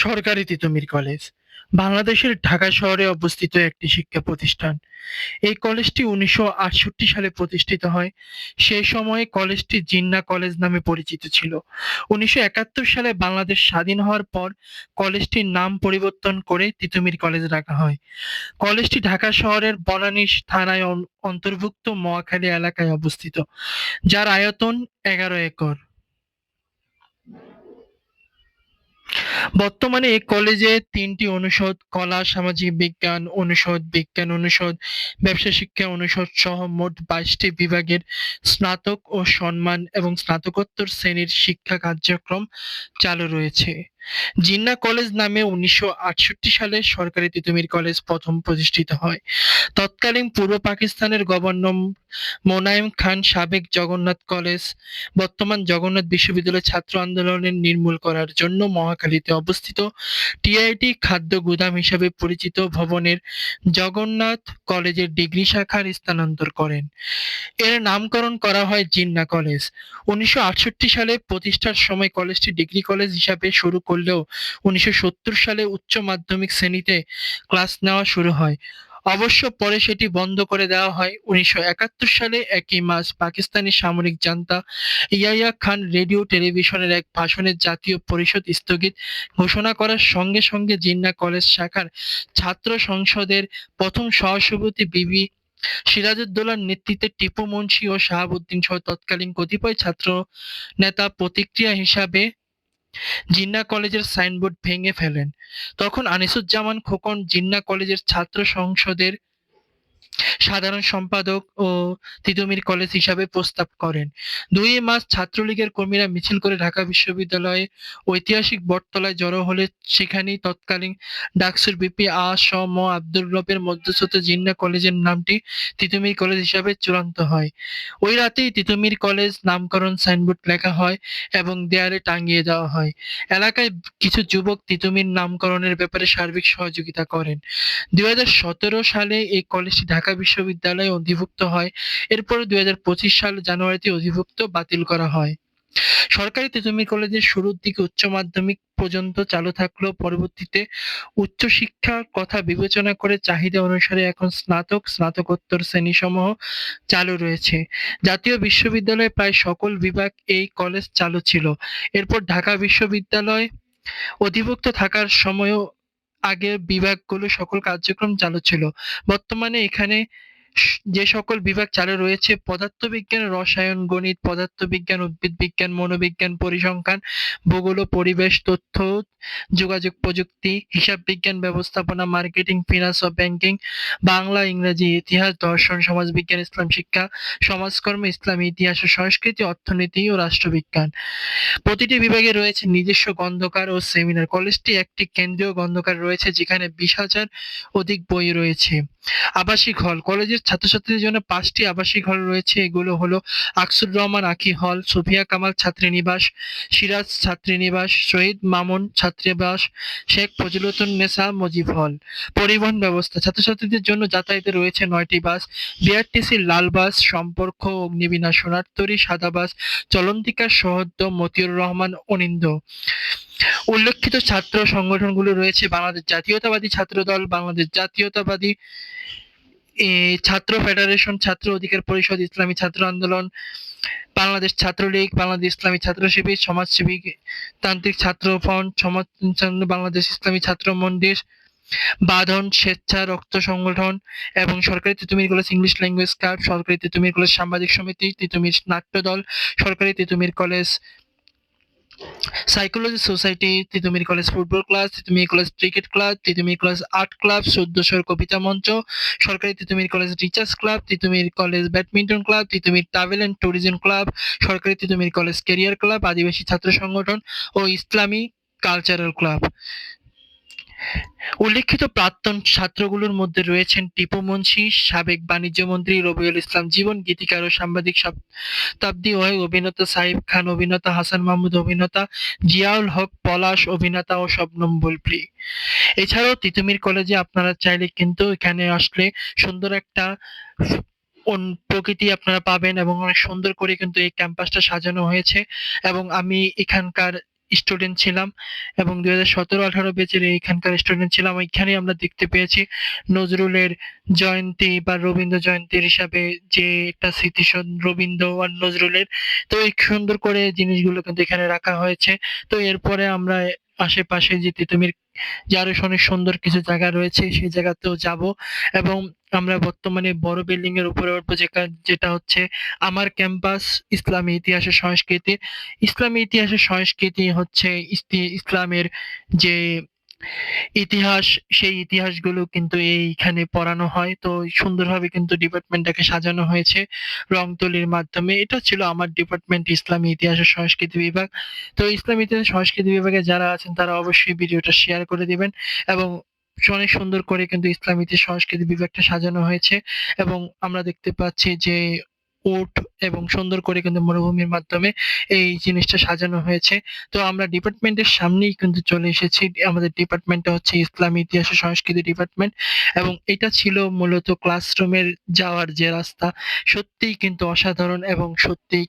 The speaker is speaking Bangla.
সরকারি তিতুমির কলেজ বাংলাদেশের ঢাকা শহরে অবস্থিত একটি শিক্ষা প্রতিষ্ঠান। এই কলেজটি ১৯৬৮ সালে প্রতিষ্ঠিত হয়। সেই সময়ে কলেজটি জিন্নাহ কলেজ নামে পরিচিত ছিল। ১৯৭১ সালে বাংলাদেশ স্বাধীন হওয়ার পর কলেজটির নাম পরিবর্তন করে তিতুমির কলেজ রাখা হয়। কলেজটি ঢাকা শহরের বনানী থানায় অন্তর্ভুক্ত মহাখালী এলাকায় অবস্থিত, যার আয়তন ১১ একর। বর্তমানে এই কলেজে ৩টি অনুষদ: কলা, সামাজিক বিজ্ঞান অনুষদ, বিজ্ঞান অনুষদ, ব্যবসা শিক্ষা অনুষদ সহ মোট ২২টি বিভাগের স্নাতক ও সম্মান এবং স্নাতকোত্তর শ্রেণীর শিক্ষা কার্যক্রম চালু রয়েছে। জিন্নাহ কলেজ নামে ১৯৬৮ সালে সরকারি তিতুমির কলেজ প্রথম প্রতিষ্ঠিত হয়। তৎকালীন পূর্ব পাকিস্তানের গভর্নর মোনায়েম খান সাবেক জগন্নাথ কলেজ, বর্তমান জগন্নাথ বিশ্ববিদ্যালয় ছাত্র আন্দোলনের নির্মূল করার জন্য মহাখালীতে অবস্থিত টিআইটি খাদ্য গুদাম হিসাবে পরিচিত ভবনের জগন্নাথ কলেজের ডিগ্রি শাখার স্থানান্তর করেন। এর নামকরণ করা হয় জিন্নাহ কলেজ। ১৯৬৮ সালে প্রতিষ্ঠার সময় কলেজটি ডিগ্রি কলেজ হিসাবে শুরু করলেও ১৯৭০ সালে উচ্চ মাধ্যমিক শ্রেণীতে ক্লাস নেওয়া শুরু হয়। অবশ্য পরে সেটি বন্ধ করে দেওয়া হয়। ১৯৭১ সালে ১ই মার্চ পাকিস্তানি সামরিক জান্তা ইয়াহিয়া খান রেডিও টেলিভিশনের এক ভাষণে জাতীয় পরিষদ স্থগিত ঘোষণা করার সঙ্গে সঙ্গে জিন্নাহ কলেজ শাখার ছাত্র সংসদের প্রথম সহসভাপতি বিবি সিরাজউদ্দৌলার নেতৃত্বে টিপু মুন্সি ও শাহাবুদ্দিন সহ তৎকালীন কতিপয় ছাত্র নেতা প্রতিক্রিয়া হিসাবে জিন্নাহ কলেজের সাইনবোর্ড ভেঙে ফেলেন। তখন আনিসুজ্জামান খোকন জিন্নাহ কলেজের ছাত্র সংসদের সাধারণ সম্পাদক ও তিতুমির কলেজ হিসাবে প্রস্তাব করেন। ২ মার্চ ছাত্রলীগের কর্মীরা মিছিল করে ঢাকা বিশ্ববিদ্যালয়ে ঐতিহাসিক বটতলায় জড়ো হলে সেখানেই তৎকালীন ডাকসুর ভিপি ম আব্দুর রবের মধ্যস্থতায় জিন্নাহ কলেজের নামটি তিতুমির কলেজ হিসাবে চূড়ান্ত হয়। ওই রাতেই তিতুমির কলেজ নামকরণ সাইনবোর্ড লেখা হয় এবং দেয়ালে টাঙিয়ে দেওয়া হয়। এলাকায় কিছু যুবক তিতুমির নামকরণের ব্যাপারে সার্বিক সহযোগিতা করেন। ২০১৭ সালে এই কলেজটি ঢাকা বিশ্ববিদ্যালয়ে অধিভুক্ত হয়। এরপরে ২০২৫ সাল জানুয়ারিতে অধিভুক্ত বাতিল করা হয়। সরকারি তিতুমির কলেজের শুরুর দিকে উচ্চ মাধ্যমিক পর্যন্ত চালু থাকলেও পরবর্তীতে উচ্চশিক্ষার কথা বিবেচনা করে চাহিদা অনুসারে এখন স্নাতক, স্নাতকোত্তর শ্রেণীসমূহ চালু রয়েছে। জাতীয় বিশ্ববিদ্যালয়ে প্রায় সকল বিভাগ এই কলেজ চালু ছিল। এরপর ঢাকা বিশ্ববিদ্যালয় অধিভুক্ত থাকার সময়ও আগের বিভাগগুলো সকল কার্যক্রম চালু ছিল। বর্তমানে এখানে যে সকল বিভাগ চালু রয়েছে: পদার্থবিজ্ঞান, রসায়ন, গণিত, পদার্থবিজ্ঞান, উদ্ভিদবিজ্ঞান, মনোবিজ্ঞান, পরিসংখ্যান, ভূগোল ও পরিবেশ, তথ্য যোগাযোগ প্রযুক্তি, হিসাব বিজ্ঞান, ব্যবস্থাপনা, মার্কেটিং, ফিন্যান্স ও ব্যাংকিং, বাংলা, ইংরেজি, ইতিহাস, দর্শন, সমাজবিজ্ঞান, ইসলাম শিক্ষা, সমাজকর্ম, ইসলামী ইতিহাস ও সংস্কৃতি, অর্থনীতি ও রাষ্ট্রবিজ্ঞান। প্রতিটি বিভাগে রয়েছে নিজস্ব গ্রন্থাগার ও সেমিনার। কলেজটি একটি কেন্দ্রীয় গ্রন্থাগার রয়েছে যেখানে ২০,০০০ অধিক বই রয়েছে। আবাসিক হল: কলেজের ছাত্রছাত্রীদের জন্য ৫টি আবাসিক হল রয়েছে। এগুলো হলো: আকসুর রহমান আঁখি হল, সুফিয়া কামাল ছাত্রীনিবাস, সিরাজ ছাত্রীনিবাস, শহীদ মামুন ছাত্রাবাস, শেখ ফজিলাতুন্নেসা মুজিব হল। পরিবহন ব্যবস্থা: ছাত্রছাত্রীদের জন্য যাতায়াতে রয়েছে ৯টি বাস, বিআরটিসি লাল বাস, সম্পর্ক, অগ্নিবীণা, সোনারতরী সাদা বাস, চলন্তিকা, সহদ্দ, মতিউর রহমান, অনিন্দ্য। উল্লেখিত ছাত্র সংগঠনগুলো রয়েছে: বাংলাদেশ জাতীয়তাবাদী ছাত্রদল, বাংলাদেশ জাতীয়তাবাদী ছাত্র ফেডারেশন, ছাত্র অধিকার পরিষদ, ইসলামী ছাত্র আন্দোলন, বাংলাদেশ ছাত্রলীগ, বাংলাদেশ ইসলামী ছাত্র শিবির, সমাজসেবী তান্ত্রিক ছাত্র ফ্রন্ট, বাংলাদেশ ইসলামী ছাত্র মন্দির, বাঁধন, স্বেচ্ছা রক্ত সংগঠন এবং সরকারি Titumir college English language club, সরকারি তিতুমির কলেজ সাংবাদিক সমিতি, তিতুমির নাট্য দল, সরকারি Titumir college psychology society, Titumir college football club, Titumir college cricket club, Titumir college art club, ১৪০০ কবিতা মঞ্চ, সরকারি Titumir college teachers club, Titumir college badminton club, Titumir travel and tourism club, সরকারি তিতুমির কলেজ ক্যারিয়ার ক্লাব, আদিবাসী ছাত্র সংগঠন ও ইসলামী কালচারাল ক্লাব। উল্লেখিত প্রাক্তন ছাত্রগুলোর মধ্যে রয়েছেন টিপু মুন্সি, সাবেক বাণিজ্যমন্ত্রী রবিউল ইসলাম জীবন, গীতিকার ও সাংবাদিক শতাব্দী ওয়াহিদ, অভিনেতা সাইফ খান, অভিনেতা হাসান মাহমুদ, অভিনেতা জিয়াউল হক পলাশ, অভিনেতা ও শবনম বুলবুলি। এছাড়াও তিতুমির কলেজে আপনারা চাইলে কিন্তু এখানে আসলে সুন্দর একটা প্রকৃতি আপনারা পাবেন এবং অনেক সুন্দর করে কিন্তু এই ক্যাম্পাসটা সাজানো হয়েছে এবং আমি এখানকার স্টুডেন্ট ছিলাম এবং ২০১৭-১৮ ব্যাচের এইখানকার স্টুডেন্ট ছিলাম। এইখানেই আমরা দেখতে পেয়েছি নজরুলের জয়ন্তী বা রবীন্দ্র জয়ন্তীর হিসাবে যে একটা রবীন্দ্র আর নজরুলের। তো এই সুন্দর করে জিনিসগুলো কিন্তু এখানে রাখা হয়েছে। তো এরপরে আমরা আশেপাশে যে তিতুমির যে আরো অনেক সুন্দর কিছু জায়গা রয়েছে সেই জায়গাতেও যাব এবং আমরা বর্তমানে বড় বিল্ডিং এর উপরে উঠবো যেটা হচ্ছে আমার ক্যাম্পাস ইসলামী ইতিহাস ও সংস্কৃতি। ইসলামী ইতিহাস ও সংস্কৃতি হচ্ছে ইসলামের যে ইতিহাস, সেই ইতিহাসগুলো কিন্তু এইখানে পড়ানো হয়। তো সুন্দরভাবে কিন্তু ডিপার্টমেন্টটাকে সাজানো হয়েছে রং তুলির মাধ্যমে। এটা ছিল আমার ডিপার্টমেন্ট ইসলামী ইতিহাস ও সংস্কৃতি বিভাগ। তো ইসলামী ইতিহাস ও সংস্কৃতি বিভাগে যারা আছেন তারা অবশ্যই ভিডিওটা শেয়ার করে দিবেন এবং অনেক সুন্দর করে কিন্তু ইসলামী ইতিহাস সংস্কৃতি বিভাগটা সাজানো হয়েছে এবং আমরা দেখতে পাচ্ছি যে উট এবং সুন্দর করে কিন্তু মরুভূমির মাধ্যমে এই জিনিসটা সাজানো হয়েছে। তো আমরা ডিপার্টমেন্টের সামনেই কিন্তু চলে এসেছি। আমাদের ডিপার্টমেন্টটা হচ্ছে ইসলামী ইতিহাস ও সংস্কৃতি ডিপার্টমেন্ট এবং এটা ছিল মূলত ক্লাসরুমের যাওয়ার যে রাস্তা। সত্যিই কিন্তু অসাধারণ এবং সত্যিই